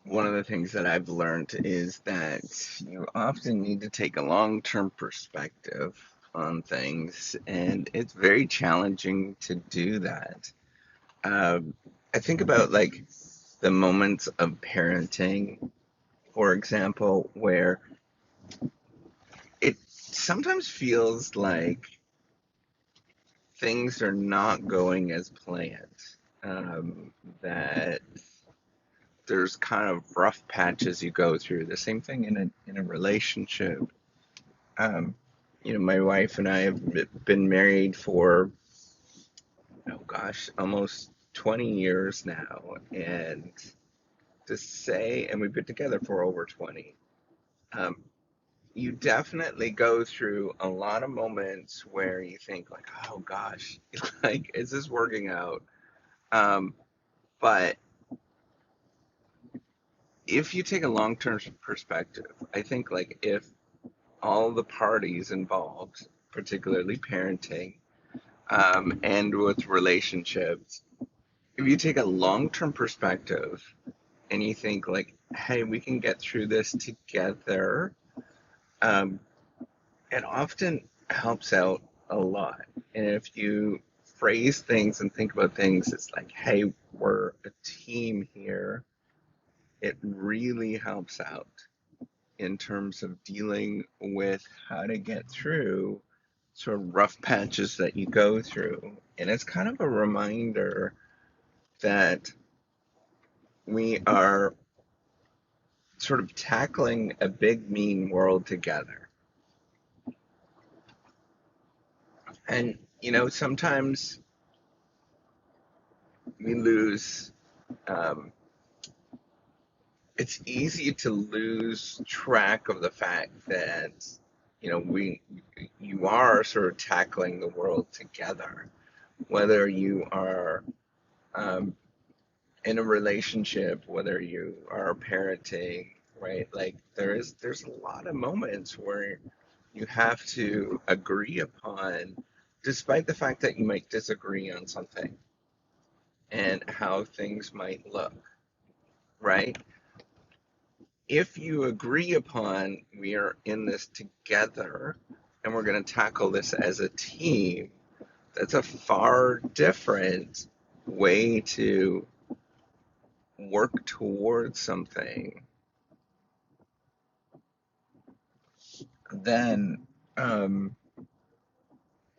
One of the things that I've learned is that you often need to take a long-term perspective on things, and it's very challenging to do that. Um, I think about like the moments of parenting, for example, where it sometimes feels like things are not going as planned. Um, that there's kind of rough patches you go through. The same thing in a relationship. Um, my wife and I have been married for oh gosh, almost 20 years now, and and we've been together for over 20. Um, you definitely go through a lot of moments where you think like, oh gosh, like is this working out? Um, but if you take a long-term perspective, I think like if all the parties involved, particularly parenting, and with relationships, if you take a long-term perspective and you think like, hey, we can get through this together, um, it often helps out a lot. And if you phrase things and think about things, it's like, hey, we're a team here. It really helps out in terms of dealing with how to get through sort of rough patches that you go through. And it's kind of a reminder that we are sort of tackling a big, mean world together. And, sometimes we lose, um, it's easy to lose track of the fact that, you are sort of tackling the world together, whether you are um, in a relationship, whether you are parenting, right? Like there's a lot of moments where you have to agree upon, despite the fact that you might disagree on something and how things might look, right? If you agree upon we are in this together and we're going to tackle this as a team, that's a far different way to work towards something than um,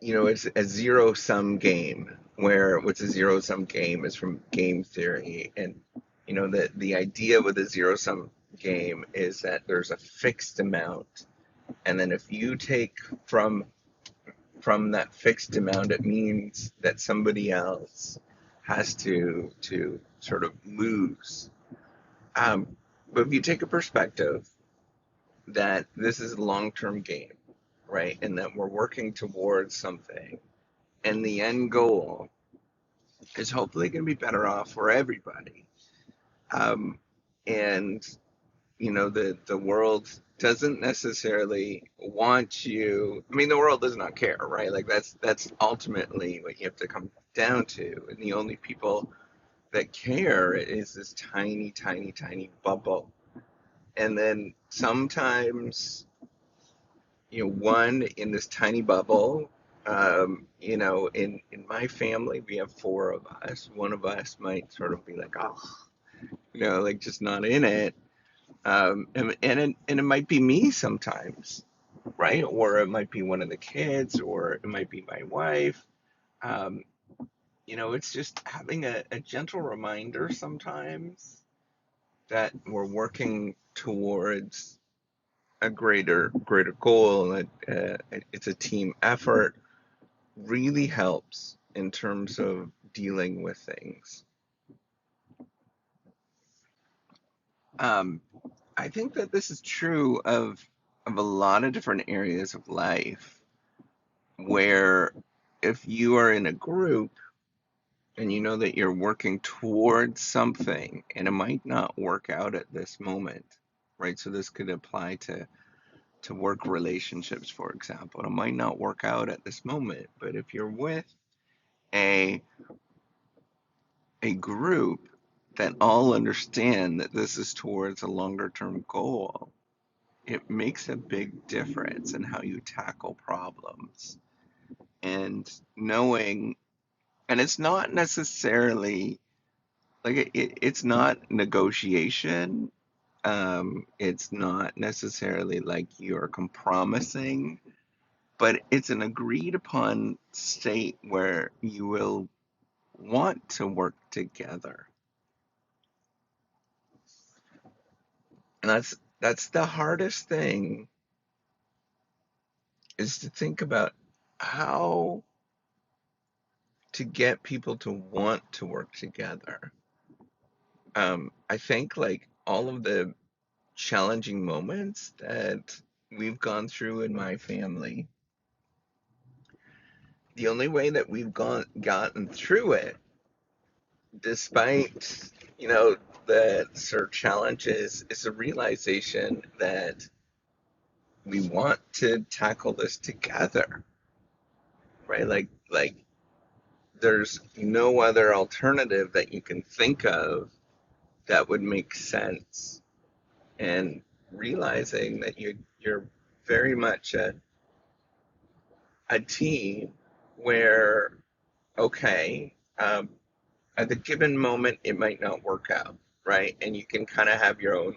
it's a zero sum game where what's a zero sum game is from game theory. And, the idea with a zero sum game is that there's a fixed amount. And then if you take from that fixed amount, it means that somebody else has to sort of lose. But if you take a perspective that this is a long term game, right? And that we're working towards something. And the end goal is hopefully going to be better off for everybody. Um, and, the world doesn't necessarily want you. I mean, the world does not care, right? Like that's ultimately what you have to come down to. And the only people that care is this tiny, tiny, tiny bubble. And then sometimes one in this tiny bubble. In my family, we have four of us. One of us might sort of be like, oh, like just not in it. And it might be me sometimes, right? Or it might be one of the kids, or it might be my wife. Um, it's just having a gentle reminder sometimes that we're working towards a greater goal. It's a team effort really helps in terms of dealing with things. Um, I think that this is true of a lot of different areas of life where if you are in a group and you know that you're working towards something and it might not work out at this moment, right? So this could apply to work relationships, for example. It might not work out at this moment, but if you're with a a group that all understand that this is towards a longer term goal, it makes a big difference in how you tackle problems. And knowing, and it's not necessarily like it's not negotiation. It's not necessarily like you're compromising, but it's an agreed upon state where you will want to work together. And that's the hardest thing, is to think about how to get people to want to work together. I think like all of the challenging moments that we've gone through in my family, the only way that we've gotten through it, despite the sort of challenges, is a realization that we want to tackle this together, right? Like there's no other alternative that you can think of that would make sense. And realizing that you're very much a team where, okay, at the given moment it might not work out, right? And you can kind of have your own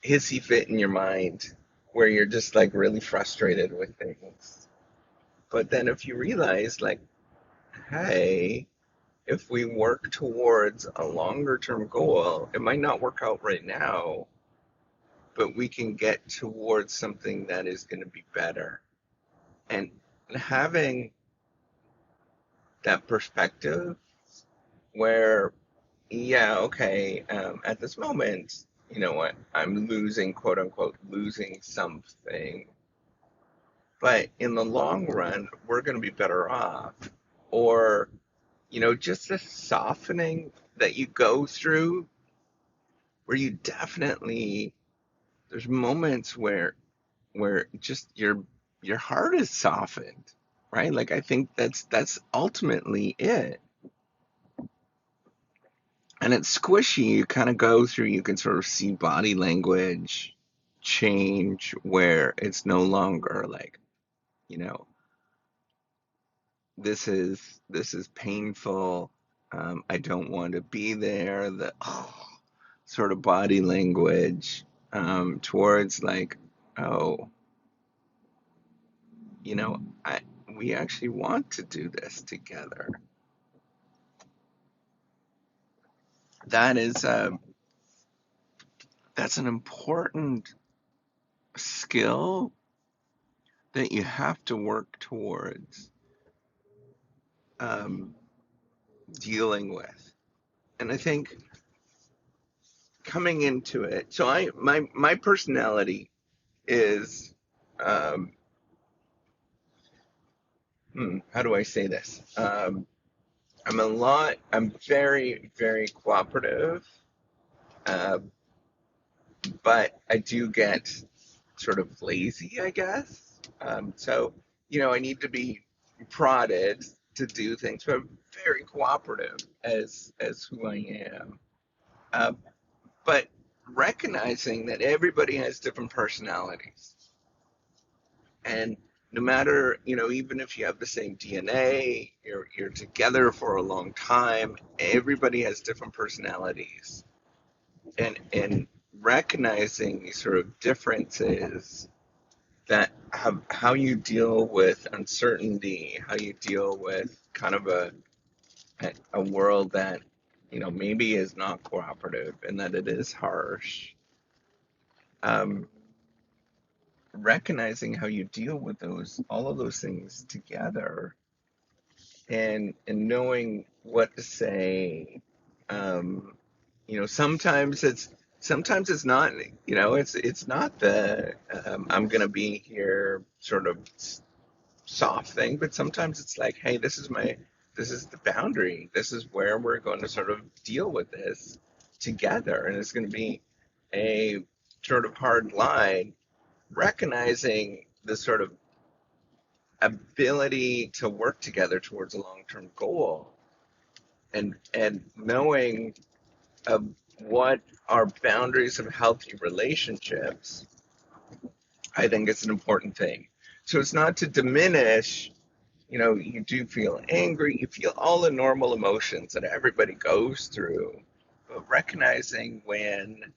hissy fit in your mind where you're just like really frustrated with things. But then if you realize, like, hey, if we work towards a longer term goal, it might not work out right now, but we can get towards something that is going to be better. And having that perspective where, yeah, okay, at this moment, you know what, I'm losing, quote unquote, losing something, but in the long run, we're going to be better off. Or, just the softening that you go through, where you definitely, there's moments where just your heart is softened, right? Like I think that's ultimately it. And it's squishy. You kind of go through, you can sort of see body language change where it's no longer like, you know, this is painful. I don't want to be there. The sort of body language towards like, oh, I we actually want to do this together. That is that's an important skill that you have to work towards um, dealing with. And I think coming into it, so my personality is um, how do I say this? I'm very, very cooperative, uh, but I do get sort of lazy, I guess. I need to be prodded to do things, but I'm very cooperative as who I am. Uh, but recognizing that everybody has different personalities, and no matter, even if you have the same DNA, you're together for a long time, everybody has different personalities, and recognizing these sort of differences, that how you deal with uncertainty, how you deal with kind of a world that maybe is not cooperative and that it is harsh. Um, Recognizing how you deal with all of those things together, and knowing what to say. Um, sometimes it's not, it's not the I'm gonna be here sort of soft thing, but sometimes it's like, hey, this is the boundary. This is where we're going to sort of deal with this together, and it's going to be a sort of hard line, recognizing the sort of ability to work together towards a long-term goal. and knowing of what are boundaries of healthy relationships, I think it's an important thing. So it's not to diminish, you do feel angry, you feel all the normal emotions that everybody goes through, but recognizing when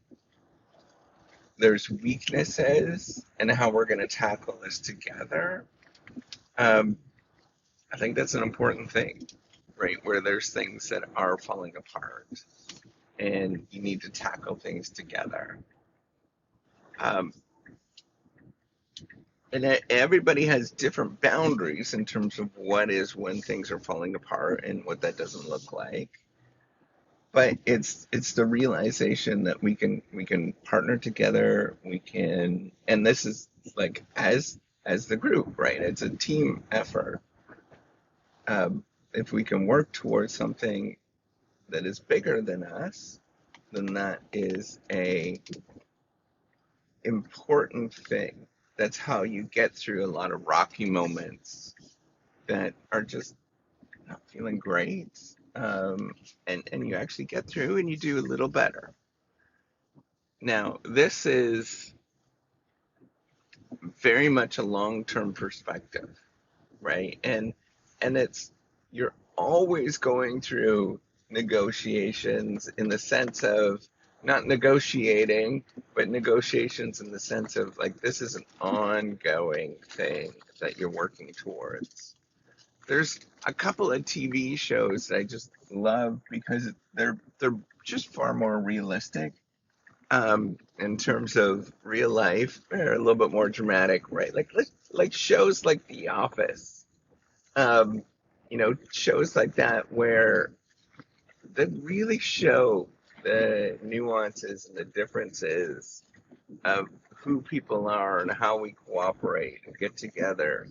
there's weaknesses and how we're going to tackle this together. um, I think that's an important thing, right? Where there's things that are falling apart and you need to tackle things together. Um, and everybody has different boundaries in terms of what is when things are falling apart and what that doesn't look like. But it's the realization that we can partner together. We can, and this is like as the group, right? It's a team effort. Um, if we can work towards something that is bigger than us, then that is a important thing. That's how you get through a lot of rocky moments that are just not feeling great. And you actually get through and you do a little better. Now, this is very much a long-term perspective, right? And it's you're always going through negotiations in the sense of not negotiating, but negotiations in the sense of like this is an ongoing thing that you're working towards. There's a couple of TV shows that I just love because they're just far more realistic in terms of real life. They're a little bit more dramatic, right? Like shows like The Office, um, shows like that where they really show the nuances and the differences of who people are and how we cooperate and get together.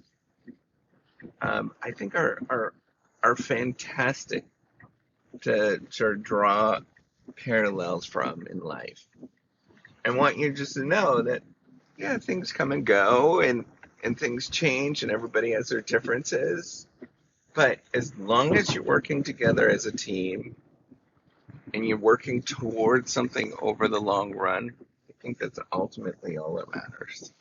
I think are fantastic to sort of draw parallels from in life. I want you just to know that yeah, things come and go and things change and everybody has their differences. But as long as you're working together as a team and you're working towards something over the long run, I think that's ultimately all that matters.